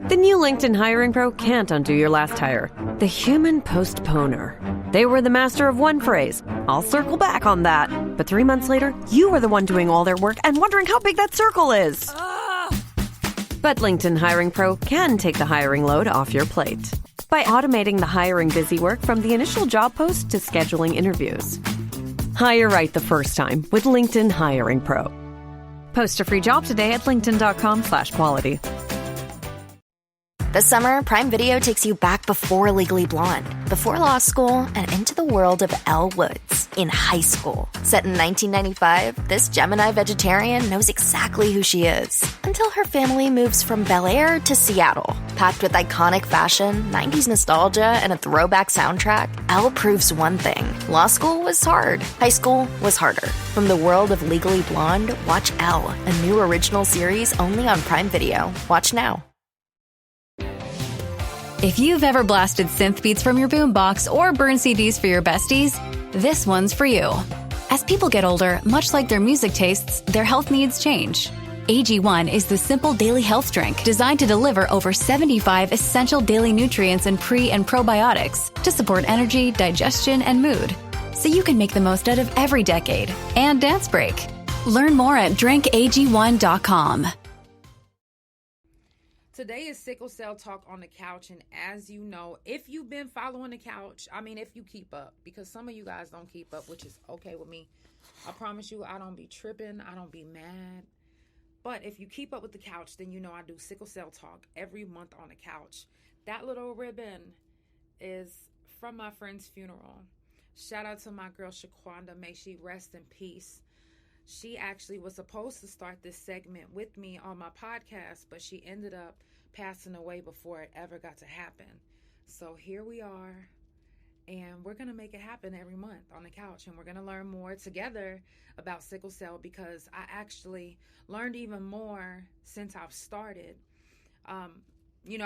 The new LinkedIn Hiring Pro can't undo your last hire. The human postponer. They were the master of one phrase. I'll circle back on that. But 3 months later, you were the one doing all their work and wondering how big that circle is. But LinkedIn Hiring Pro can take the hiring load off your plate by automating the hiring busy work from the initial job post to scheduling interviews. Hire right the first time with LinkedIn Hiring Pro. Post a free job today at linkedin.com/quality. This summer, Prime Video takes you back before Legally Blonde, before law school, and into the world of Elle Woods in high school. Set in 1995, this Gemini vegetarian knows exactly who she is until her family moves from Bel Air to Seattle. Packed with iconic fashion, 90s nostalgia, and a throwback soundtrack, Elle proves one thing. Law school was hard. High school was harder. From the world of Legally Blonde, watch Elle, a new original series only on Prime Video. Watch now. If you've ever blasted synth beats from your boombox or burned CDs for your besties, this one's for you. As people get older, much like their music tastes, their health needs change. AG1 is the simple daily health drink designed to deliver over 75 essential daily nutrients and pre- and probiotics to support energy, digestion, and mood, so you can make the most out of every decade and dance break. Learn more at drinkag1.com. Today is Sickle Cell Talk on the Couch, and as you know, if you've been following the couch, if you keep up, because some of you guys don't keep up, which is okay with me. I promise you, I don't be tripping, I don't be mad. But if you keep up with the couch, then you know I do Sickle Cell Talk every month on the couch. That little ribbon is from my friend's funeral. Shout out to my girl Shaquanda, may she rest in peace. She actually was supposed to start this segment with me on my podcast, but she ended up passing away before it ever got to happen. So here we are, and we're going to make it happen every month on the couch, and we're going to learn more together about sickle cell, because I actually learned even more since I've started. I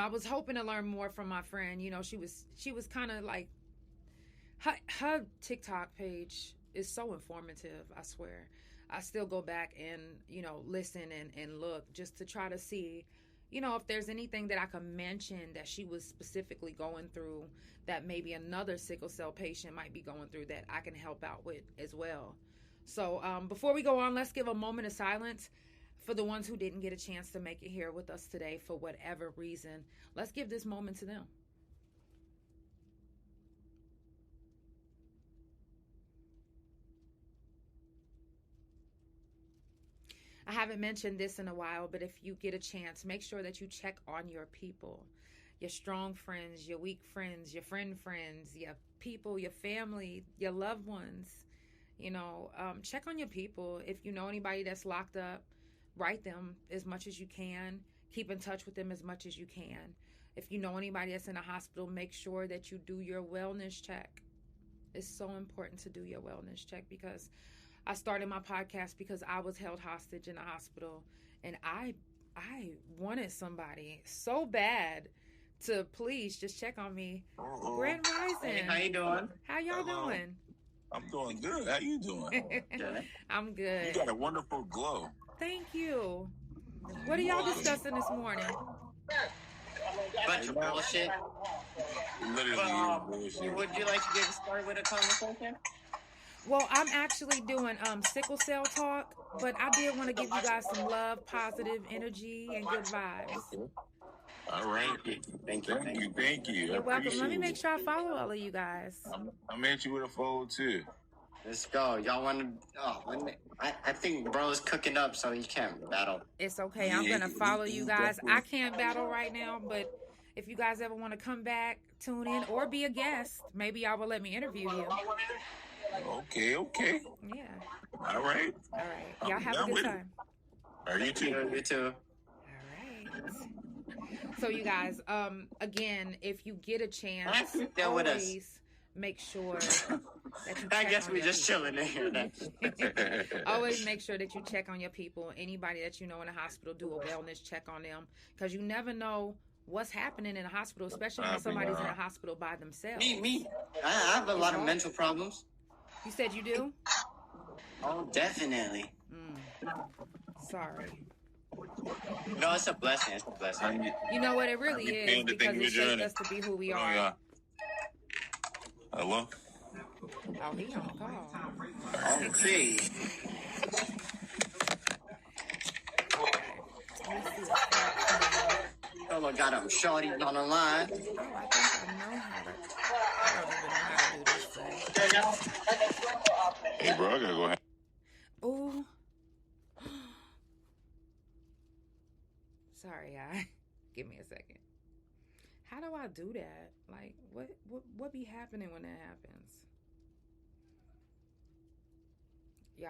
was hoping to learn more from my friend. She was kind of like, her TikTok page is so informative, I swear. I still go back and, listen and look just to try to see, if there's anything that I can mention that she was specifically going through that maybe another sickle cell patient might be going through that I can help out with as well. So before we go on, let's give a moment of silence for the ones who didn't get a chance to make it here with us today for whatever reason. Let's give this moment to them. I haven't mentioned this in a while, but if you get a chance, make sure that you check on your people, your strong friends, your weak friends, your friends, your people, your family, your loved ones. Check on your people. If you know anybody that's locked up, write them as much as you can. Keep in touch with them as much as you can. If you know anybody that's in a hospital, make sure that you do your wellness check. It's so important to do your wellness check, because I started my podcast because I was held hostage in a hospital, and I wanted somebody so bad to please just check on me. Grand Rising. Hey, how you doing? How y'all doing? I'm doing good. How you doing? I'm good. You got a wonderful glow. Thank you. What are y'all discussing this morning? Bunch of bullshit. Literally bullshit. Would you like to get started with a conversation? Well, I'm actually doing sickle cell talk, but I did want to give you guys some love, positive energy, and good vibes. Okay. All right. Thank you. You're welcome. Let me make sure I follow all of you guys. I'm at you with a fold too. Let's go. Y'all want to... I think bro's cooking up, so he can't battle. It's okay. I'm going to follow you guys. I can't battle right now, but if you guys ever want to come back, tune in, or be a guest, maybe y'all will let me interview you. Okay. Yeah. All right. Y'all have a good time. All right, you too. You too. All right. So you guys, again, if you get a chance, They're with us. always make sure that you I check guess on we your just people. chilling in here. Always make sure that you check on your people. Anybody that you know in the hospital, do a wellness check on them, because you never know what's happening in a hospital, especially when somebody's in a hospital by themselves. Me. I have a lot of mental problems. You said you do? Oh, definitely. Sorry. No, it's a blessing. It's a blessing. You know what? It really is, because it shaped us to be who we are. Hello? Oh, he on the call. Okay. Hello, got them shorties on the line. Oh, I think I know how to. I don't even know how to do this thing. Hey, bro, I gotta go ahead. Ooh. Sorry, give me a second. How do I do that? Like, what be happening when that happens? Yeah,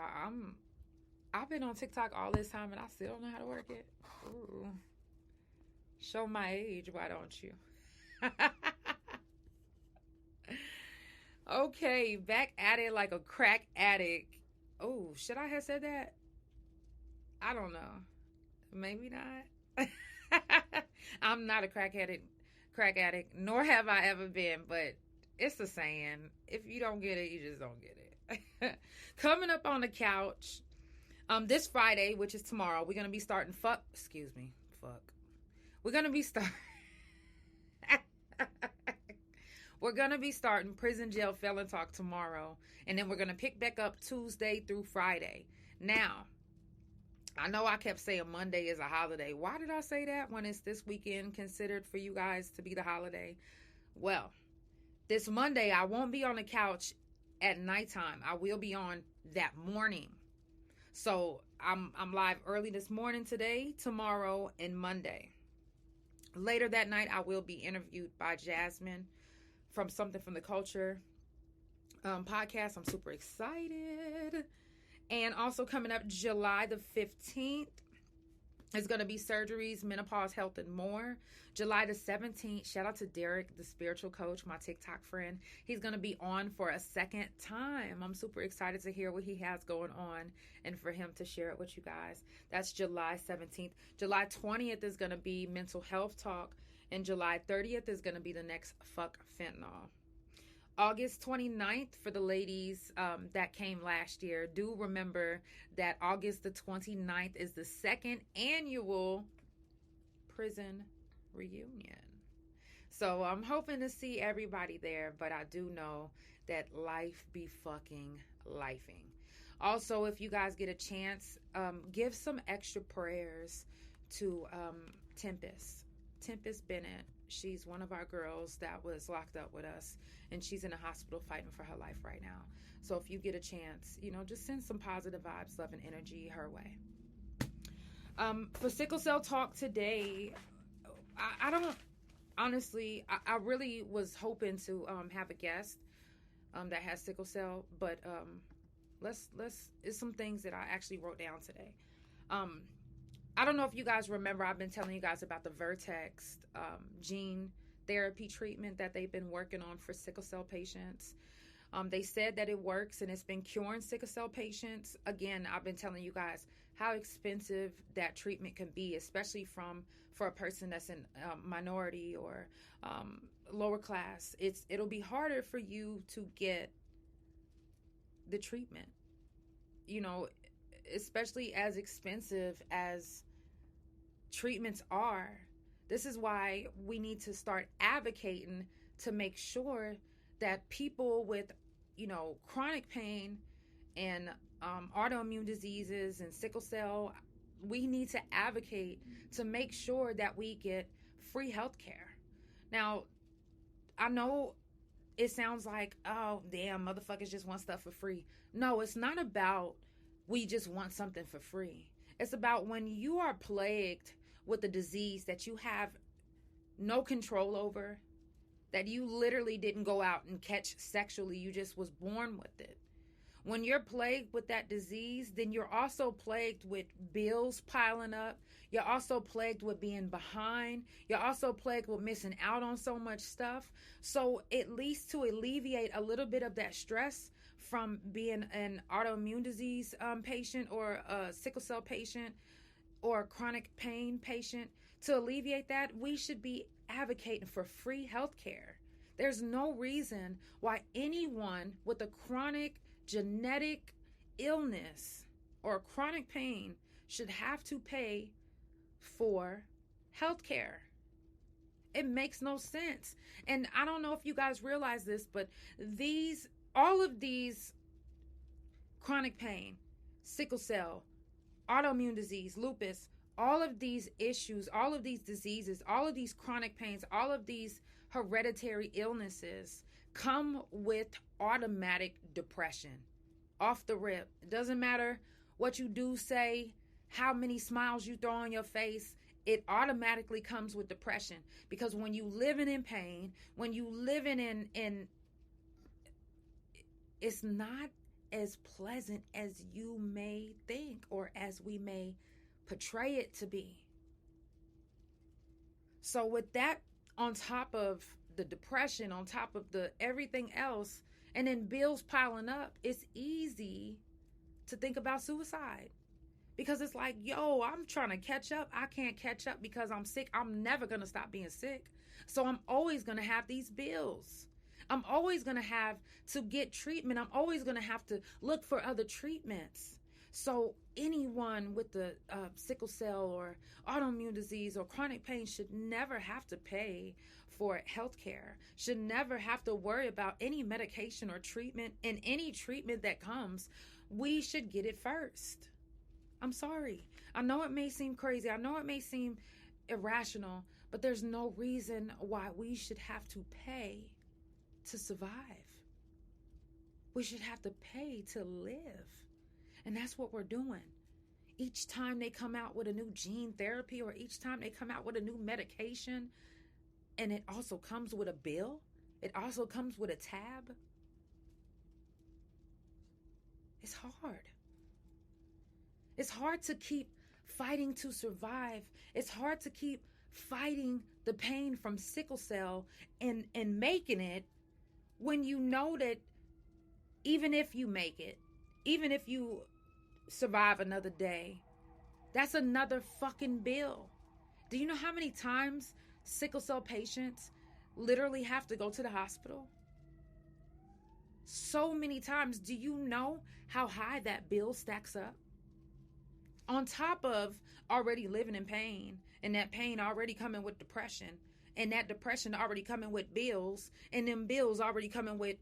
I've been on TikTok all this time and I still don't know how to work it. Ooh. Show my age, why don't you? Okay, back at it like a crack addict. Oh, should I have said that? I don't know. Maybe not. I'm not a crack addict, nor have I ever been, but it's a saying. If you don't get it, you just don't get it. Coming up on the couch, this Friday, which is tomorrow, we're going to be starting We're going to be starting Prison Jail Felon Talk tomorrow, and then we're going to pick back up Tuesday through Friday. Now, I know I kept saying Monday is a holiday. Why did I say that when it's this weekend considered for you guys to be the holiday? Well, this Monday, I won't be on the couch at nighttime. I will be on that morning. So I'm live early this morning today, tomorrow, and Monday. Later that night, I will be interviewed by Jasmine from Something from the Culture podcast. I'm super excited. And also coming up July the 15th is going to be surgeries, menopause, health, and more. July the 17th, shout out to Derek, the spiritual coach, my TikTok friend. He's going to be on for a second time. I'm super excited to hear what he has going on and for him to share it with you guys. That's July 17th. July 20th is going to be mental health talk. And July 30th is going to be the next Fuck Fentanyl. August 29th, for the ladies that came last year, do remember that August the 29th is the second annual prison reunion. So I'm hoping to see everybody there, but I do know that life be fucking lifing. Also, if you guys get a chance, give some extra prayers to Tempest Bennett. She's one of our girls that was locked up with us, and she's in a hospital fighting for her life right now. So if you get a chance, just send some positive vibes, love, and energy her way. For Sickle Cell Talk today, I don't, honestly, I really was hoping to have a guest that has sickle cell, but it's some things that I actually wrote down today. I don't know if you guys remember, I've been telling you guys about the Vertex gene therapy treatment that they've been working on for sickle cell patients. They said that it works and it's been curing sickle cell patients. Again, I've been telling you guys how expensive that treatment can be, especially for a person that's in minority or lower class. It'll be harder for you to get the treatment, especially as expensive as treatments are. This is why we need to start advocating to make sure that people with, chronic pain and autoimmune diseases and sickle cell, we need to advocate to make sure that we get free health care. Now, I know it sounds like, oh, damn, motherfuckers just want stuff for free. No, it's not about we just want something for free. It's about when you are plagued with a disease that you have no control over, that you literally didn't go out and catch sexually, you just was born with it. When you're plagued with that disease, then you're also plagued with bills piling up. You're also plagued with being behind. You're also plagued with missing out on so much stuff. So at least to alleviate a little bit of that stress from being an autoimmune disease patient or a sickle cell patient or a chronic pain patient, to alleviate that, we should be advocating for free health care. There's no reason why anyone with a chronic genetic illness or chronic pain should have to pay for healthcare. It makes no sense. And I don't know if you guys realize this, but all of these chronic pain, sickle cell, autoimmune disease, lupus, all of these issues, all of these diseases, all of these chronic pains, all of these hereditary illnesses come with automatic depression. Off the rip. It doesn't matter what you do, say, how many smiles you throw on your face, it automatically comes with depression. Because when you living in pain, when you living in it's not as pleasant as you may think or as we may portray it to be. So with that on top of the depression, on top of the everything else, and then bills piling up, it's easy to think about suicide. Because it's like, yo, I'm trying to catch up. I can't catch up because I'm sick. I'm never going to stop being sick. So I'm always going to have these bills. I'm always going to have to get treatment. I'm always going to have to look for other treatments. So anyone with the sickle cell or autoimmune disease or chronic pain should never have to pay for health care, should never have to worry about any medication or treatment. And any treatment that comes, we should get it first. I'm sorry. I know it may seem crazy. I know it may seem irrational, but there's no reason why we should have to pay to survive. We should have to pay to live. And that's what we're doing. Each time they come out with a new gene therapy or each time they come out with a new medication, and it also comes with a bill, it also comes with a tab. It's hard. It's hard to keep fighting to survive. It's hard to keep fighting the pain from sickle cell and making it when you know that even if you make it, even if you survive another day, that's another fucking bill. Do you know how many times sickle cell patients literally have to go to the hospital? So many times. Do you know how high that bill stacks up? On top of already living in pain, and that pain already coming with depression, and that depression already coming with bills, and them bills already coming with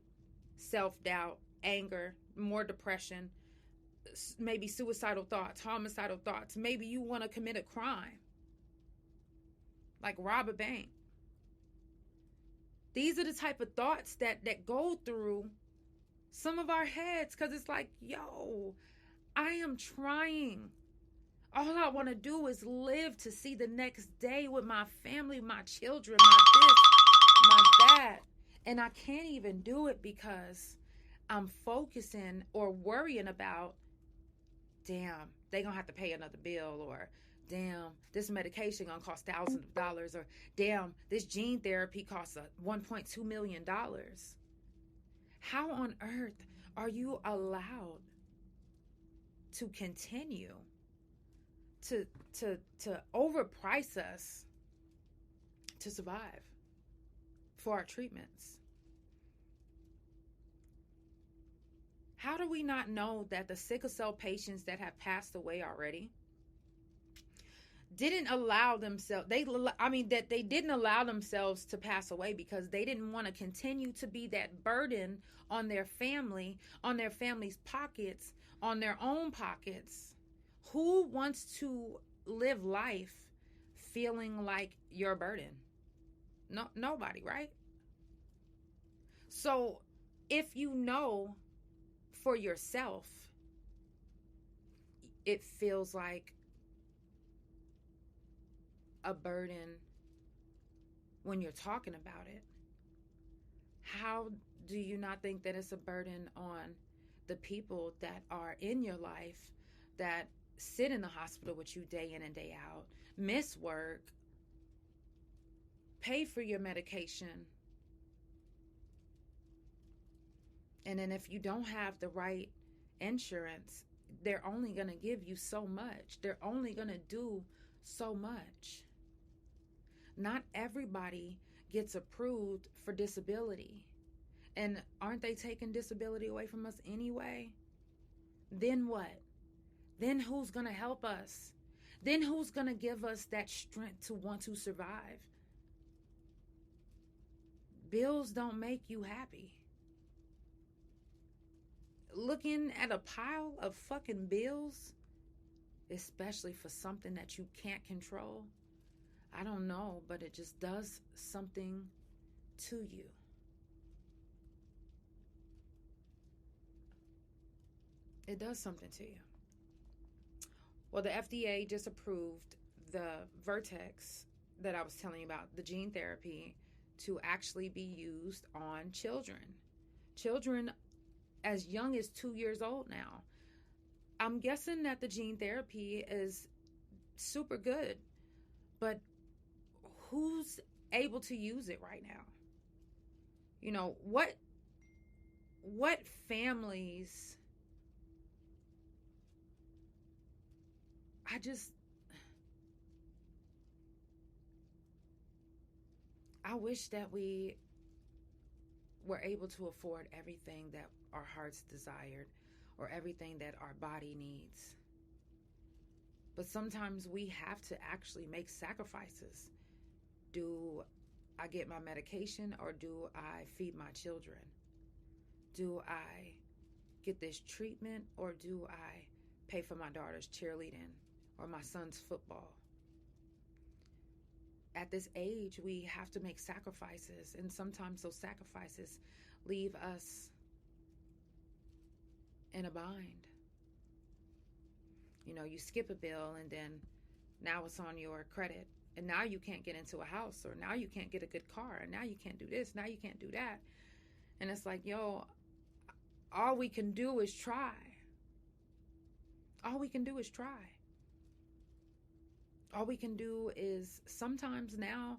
self-doubt, anger, more depression, maybe suicidal thoughts, homicidal thoughts. Maybe you want to commit a crime, like rob a bank. These are the type of thoughts that go through some of our heads, because it's like, yo, I am trying. All I want to do is live to see the next day with my family, my children, my this, my that. And I can't even do it because I'm focusing or worrying about, damn, they gonna have to pay another bill, or damn, this medication gonna cost thousands of dollars, or damn, this gene therapy costs $1.2 million. How on earth are you allowed to continue to overprice us to survive for our treatments? How do we not know that the sickle cell patients that have passed away already didn't allow themselves, they didn't allow themselves to pass away because they didn't want to continue to be that burden on their family, on their family's pockets, on their own pockets. Who wants to live life feeling like you're a burden? No, nobody, right? So if you know for yourself, it feels like a burden when you're talking about it, how do you not think that it's a burden on the people that are in your life, that sit in the hospital with you day in and day out, miss work, pay for your medication, and then if you don't have the right insurance, they're only going to give you so much. They're only going to do so much. Not everybody gets approved for disability. And aren't they taking disability away from us anyway? Then what? Then who's going to help us? then who's going to give us that strength to want to survive? Bills don't make you happy. Looking at a pile of fucking bills, especially for something that you can't control, I don't know, but it just does something to you. It does something to you. Well, the FDA just approved the Vertex that I was telling you about, the gene therapy, to actually be used on children. Children as young as 2 years old now. I'm guessing that the gene therapy is super good, but who's able to use it right now? You know, what families... I wish that we were able to afford everything that our hearts desired or everything that our body needs. But sometimes we have to actually make sacrifices. Do I get my medication or do I feed my children? Do I get this treatment or do I pay for my daughter's cheerleading or my son's football? At this age, we have to make sacrifices, and sometimes those sacrifices leave us in a bind. You know, you skip a bill and then now it's on your credit, and now you can't get into a house, or now you can't get a good car, and now you can't do this, now you can't do that. And it's like, yo, all we can do is try. All we can do is try. All we can do is sometimes now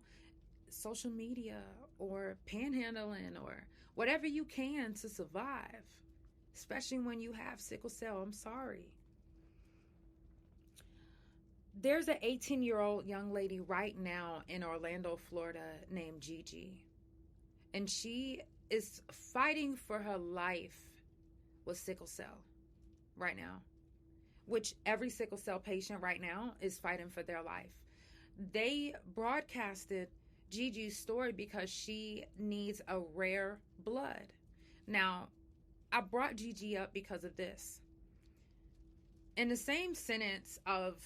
social media or panhandling or whatever you can to survive, especially when you have sickle cell. I'm sorry. There's an 18-year-old young lady right now in Orlando, Florida named Gigi, and she is fighting for her life with sickle cell right now, which every sickle cell patient right now is fighting for their life. They broadcasted Gigi's story because she needs a rare blood. Now, I brought Gigi up because of this. In the same sentence of,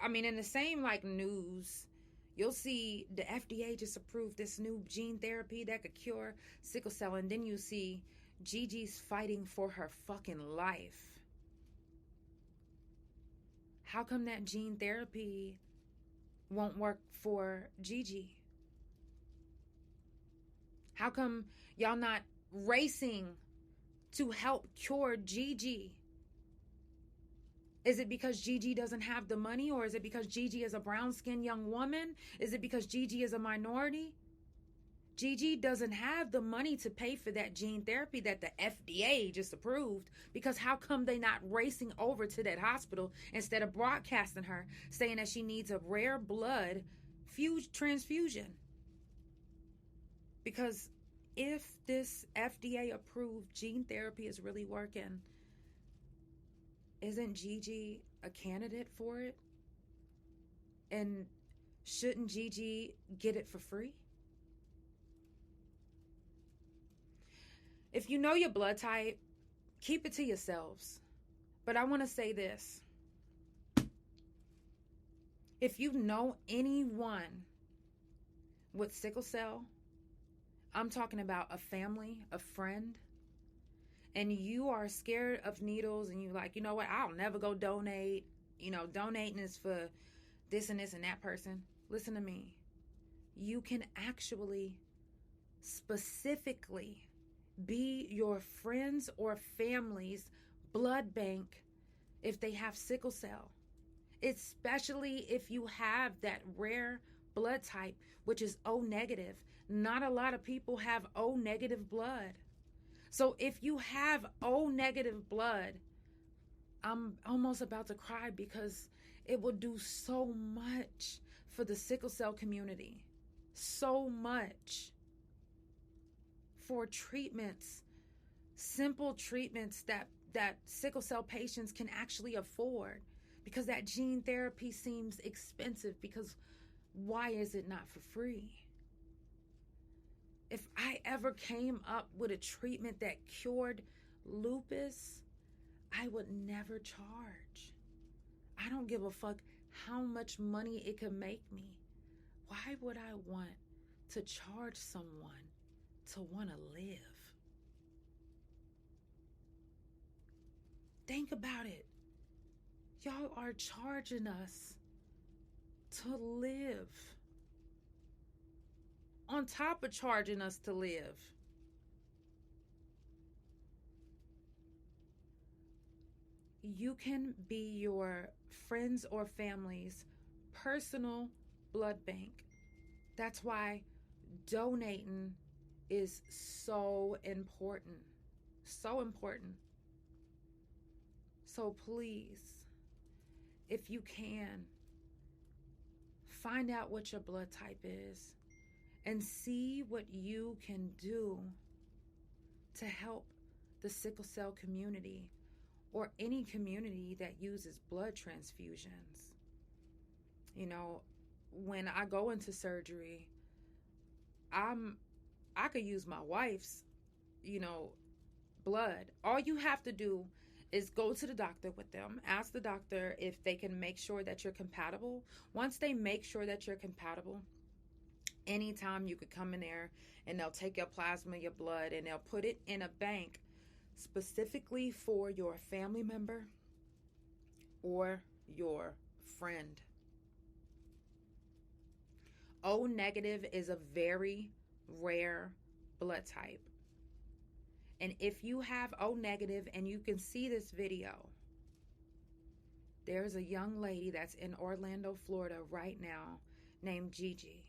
in the same news, you'll see the FDA just approved this new gene therapy that could cure sickle cell, and then you see Gigi's fighting for her fucking life. How come that gene therapy won't work for Gigi? How come y'all not racing to help cure Gigi? Is it because Gigi doesn't have the money, or is it because Gigi is a brown-skinned young woman? Is it because Gigi is a minority? Gigi doesn't have the money to pay for that gene therapy that the FDA just approved, because how come they not racing over to that hospital instead of broadcasting her, saying that she needs a rare blood transfusion? Because if this FDA approved gene therapy is really working, isn't Gigi a candidate for it? And shouldn't Gigi get it for free? If you know your blood type, keep it to yourselves. But I want to say this. If you know anyone with sickle cell, I'm talking about a family, a friend, and you are scared of needles and you're like, you know what, I'll never go donate. Donating is for this and this and that person. Listen to me. You can actually specifically be your friends or family's blood bank if they have sickle cell, especially if you have that rare blood type, which is O negative. Not a lot of people have O negative blood. So if you have O negative blood, I'm almost about to cry, because it will do so much for the sickle cell community. So much. For treatments, simple treatments that sickle cell patients can actually afford. Because that gene therapy seems expensive, because why is it not for free? If I ever came up with a treatment that cured lupus, I would never charge. I don't give a fuck how much money it could make me. Why would I want to charge someone to want to live? Think about it. Y'all are charging us to live. On top of charging us to live. You can be your friends or family's personal blood bank. That's why donating is so important. So important. So please, if you can, find out what your blood type is and see what you can do to help the sickle cell community or any community that uses blood transfusions. You know, when I go into surgery, I could use my wife's, blood. All you have to do is go to the doctor with them, ask the doctor if they can make sure that you're compatible. Once they make sure that you're compatible, anytime you could come in there and they'll take your plasma, your blood, and they'll put it in a bank specifically for your family member or your friend. O negative is a very rare blood type. And if you have O negative and you can see this video, there's a young lady that's in Orlando, Florida right now named Gigi.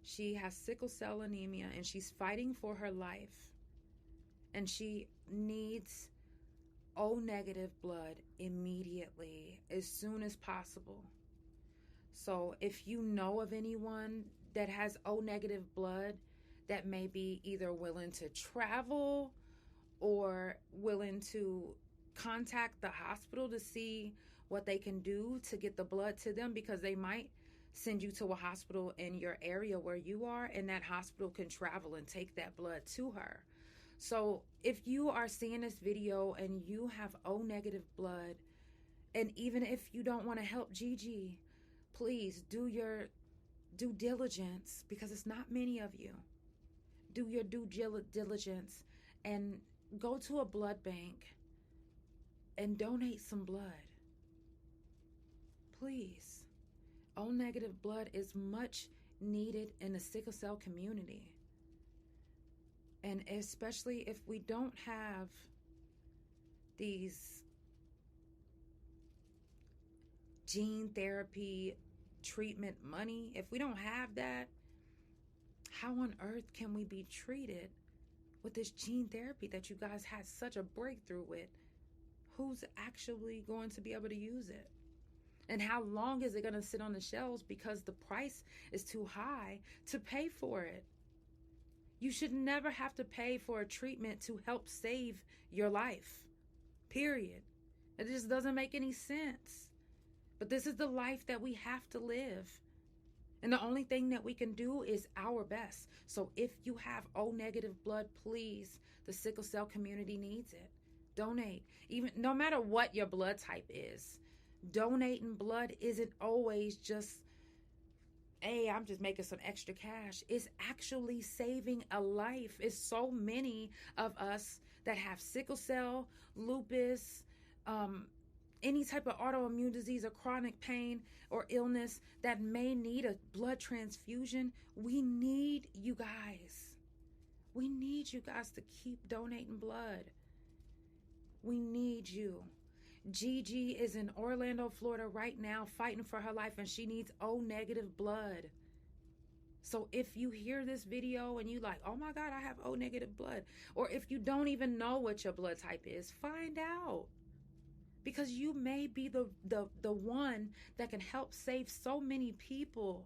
She has sickle cell anemia and she's fighting for her life. And she needs O negative blood immediately, as soon as possible. So if you know of anyone that has O negative blood that may be either willing to travel or willing to contact the hospital to see what they can do to get the blood to them, because they might send you to a hospital in your area where you are, and that hospital can travel and take that blood to her. So if you are seeing this video and you have O negative blood, and even if you don't want to help Gigi, please do your due diligence, because it's not many of you. Do your due diligence and go to a blood bank and donate some blood. Please. O negative blood is much needed in the sickle cell community. And especially if we don't have these gene therapy treatment money, if we don't have that, how on earth can we be treated with this gene therapy that you guys had such a breakthrough with? Who's actually going to be able to use it? And how long is it going to sit on the shelves because the price is too high to pay for it? You should never have to pay for a treatment to help save your life. Period. It just doesn't make any sense. But this is the life that we have to live. And the only thing that we can do is our best. So if you have O negative blood, please, the sickle cell community needs it. Donate. Even no matter what your blood type is. Donating blood isn't always just, hey, I'm just making some extra cash. It's actually saving a life. It's so many of us that have sickle cell, lupus, any type of autoimmune disease or chronic pain or illness that may need a blood transfusion. We need you guys. We need you guys to keep donating blood. We need you. Gigi is in Orlando, Florida right now fighting for her life, and she needs O negative blood. So if you hear this video and you like, oh my God, I have O negative blood, or if you don't even know what your blood type is, find out. Because you may be the one that can help save so many people.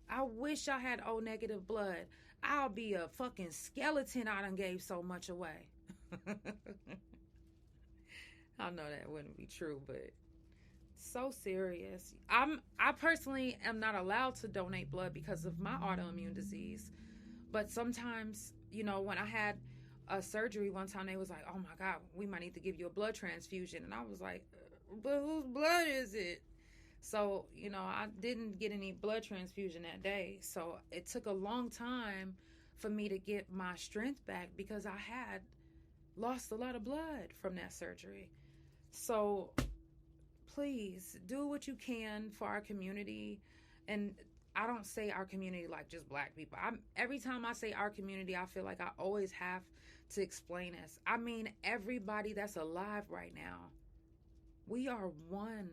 I wish I had O negative blood. I'll be a fucking skeleton. I done gave so much away. I know that wouldn't be true, but So serious. I personally am not allowed to donate blood because of my autoimmune disease. But sometimes, you know, when I had a surgery one time, they was like, oh my God, we might need to give you a blood transfusion. And I was like, but whose blood is it? So, you know, I didn't get any blood transfusion that day. So it took a long time for me to get my strength back because I had lost a lot of blood from that surgery. So please do what you can for our community. And I don't say our community like just black people. Every time I say our community, I feel like I always have to explain this. I mean, everybody that's alive right now. We are one.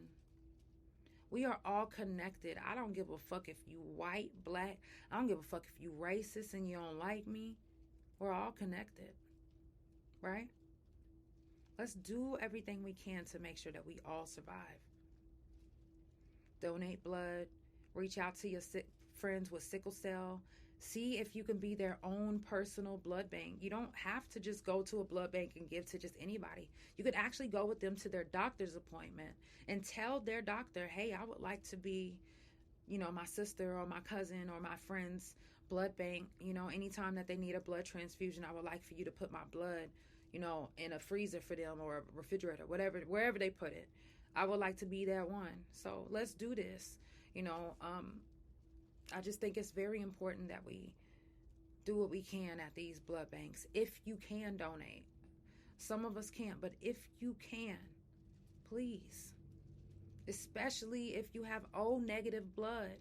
We are all connected. I don't give a fuck if you white, black. I don't give a fuck if you racist and you don't like me. We're all connected. Right? Let's do everything we can to make sure that we all survive. Donate blood. Reach out to your friends with sickle cell. See if you can be their own personal blood bank. You don't have to just go to a blood bank and give to just anybody. You could actually go with them to their doctor's appointment and tell their doctor, hey, I would like to be, you know, my sister or my cousin or my friend's blood bank. You know, anytime that they need a blood transfusion, I would like for you to put my blood, you know, in a freezer for them or a refrigerator, whatever, wherever they put it. I would like to be that one. So let's do this. You know, I just think it's very important that we do what we can at these blood banks. If you can donate. Some of us can't, but if you can, please. Especially if you have O negative blood.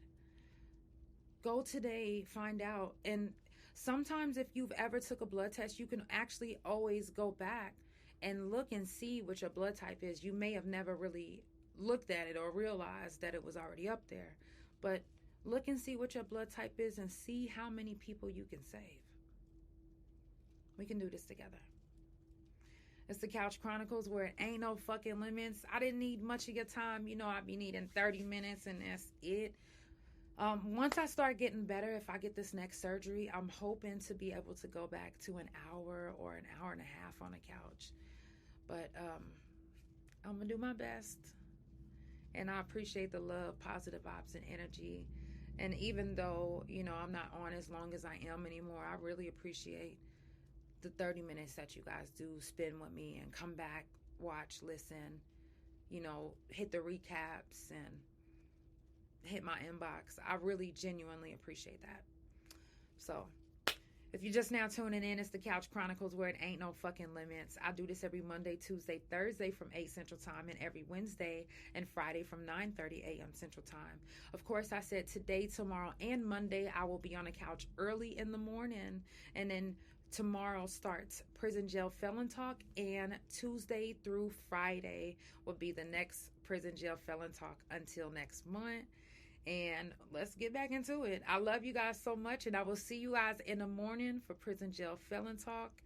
Go today, find out. And sometimes if you've ever took a blood test, you can actually always go back and look and see what your blood type is. You may have never really looked at it or realized that it was already up there. But look and see what your blood type is and see how many people you can save. We can do this together. It's the Couch Chronicles where it ain't no fucking limits. I didn't need much of your time. You know, I'd be needing 30 minutes and that's it. Once I start getting better, if I get this next surgery, I'm hoping to be able to go back to an hour or an hour and a half on a couch. But I'm going to do my best. And I appreciate the love, positive vibes, and energy. And even though, you know, I'm not on as long as I am anymore, I really appreciate the 30 minutes that you guys do spend with me and come back, watch, listen, you know, hit the recaps and hit my inbox. I really genuinely appreciate that. So if you're just now tuning in, it's the Couch Chronicles where it ain't no fucking limits. I do this every Monday, Tuesday, Thursday from 8 Central Time and every Wednesday and Friday from 9:30 a.m. Central Time. Of course, I said today, tomorrow, and Monday I will be on the couch early in the morning. And then tomorrow starts Prison Jail Felon Talk, and Tuesday through Friday will be the next Prison Jail Felon Talk until next month. And let's get back into it. I love you guys so much, and I will see you guys in the morning for Prison Jail Felon Talk.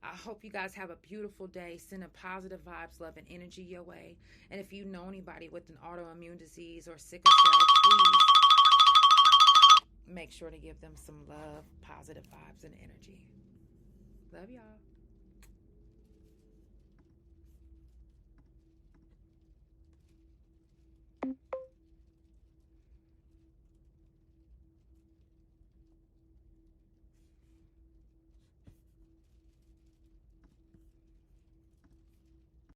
I hope you guys have a beautiful day, sending positive vibes, love, and energy your way. And if you know anybody with an autoimmune disease or sickle cell, please make sure to give them some love, positive vibes, and energy. Love y'all.